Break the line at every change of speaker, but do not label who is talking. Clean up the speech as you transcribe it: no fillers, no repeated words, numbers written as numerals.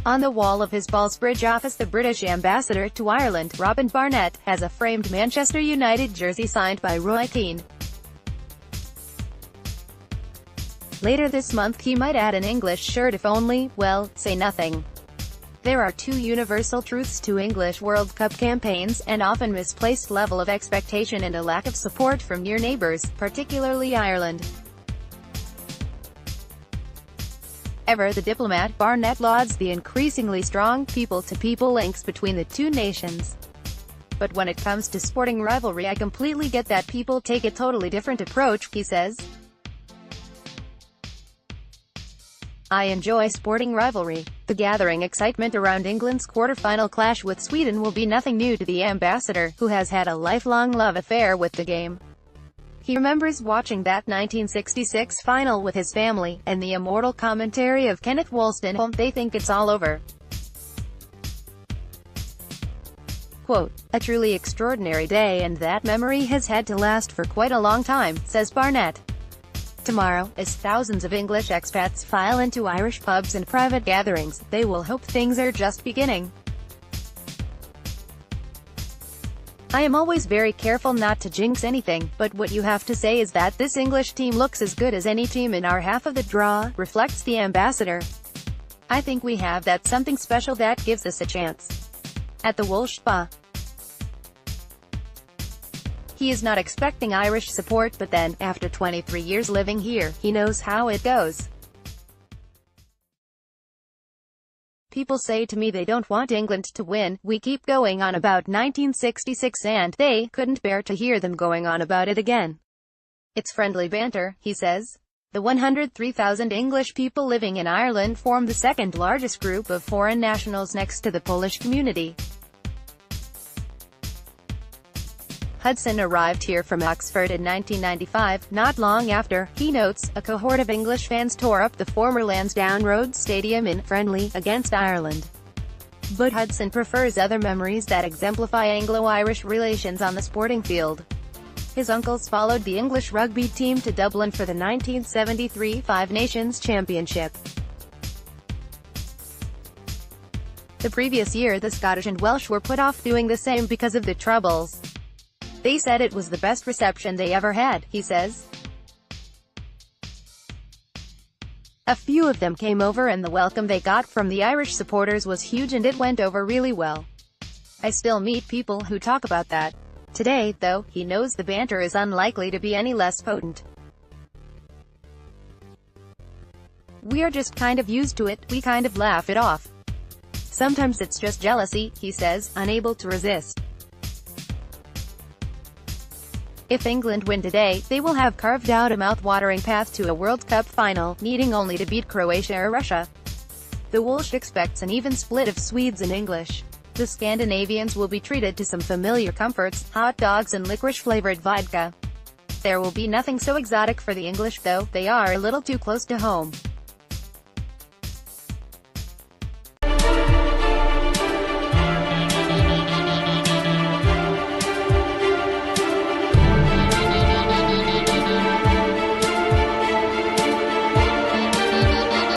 On the wall of his Ballsbridge office, the British ambassador to Ireland, Barnett, has a framed Manchester United jersey signed by Roy Keane. Later this month he might add an English shirt if only, well, say nothing. There are two universal truths to English World Cup campaigns: an often misplaced level of expectation and a lack of support from near neighbours, particularly Ireland. Ever the diplomat, Barnett lauds the increasingly strong people-to-people links between the two nations. But when it comes to sporting rivalry, I completely get that people take a totally different approach, he says. I enjoy sporting rivalry. The gathering excitement around England's quarter-final clash with Sweden will be nothing new to the ambassador, who has had a lifelong love affair with the game. He remembers watching that 1966 final with his family, and the immortal commentary of Kenneth Woolston, "They think it's all over." Quote, "A truly extraordinary day, and that memory has had to last for quite a long time," says Barnett. Tomorrow, as thousands of English expats file into Irish pubs and private gatherings, they will hope things are just beginning. "I am always very careful not to jinx anything, but what you have to say is that this English team looks as good as any team in our half of the draw," reflects the ambassador. "I think we have that something special that gives us a chance." At the Welsh Spa, he is not expecting Irish support, but then, after 23 years living here, he knows how it goes. "People say to me they don't want England to win. We keep going on about 1966 and they couldn't bear to hear them going on about it again. It's friendly banter," he says. The 103,000 English people living in Ireland form the second largest group of foreign nationals next to the Polish community. Hudson arrived here from Oxford in 1995. Not long after, he notes, a cohort of English fans tore up the former Lansdowne Road Stadium in friendly against Ireland. But Hudson prefers other memories that exemplify Anglo-Irish relations on the sporting field. His uncles followed the English rugby team to Dublin for the 1973 Five Nations Championship. The previous year the Scottish and Welsh were put off doing the same because of the Troubles. They said it was the best reception they ever had, he says. "A few of them came over and the welcome they got from the Irish supporters was huge and it went over really well. I still meet people who talk about that. Today, though, he knows the banter is unlikely to be any less potent. We are just kind of used to it, we kind of laugh it off. Sometimes it's just jealousy," he says, unable to resist. If England win today, they will have carved out a mouth-watering path to a World Cup final, needing only to beat Croatia or Russia. The Welsh expects an even split of Swedes and English. The Scandinavians will be treated to some familiar comforts, hot dogs and licorice-flavoured vodka. There will be nothing so exotic for the English though, they are a little too close to home.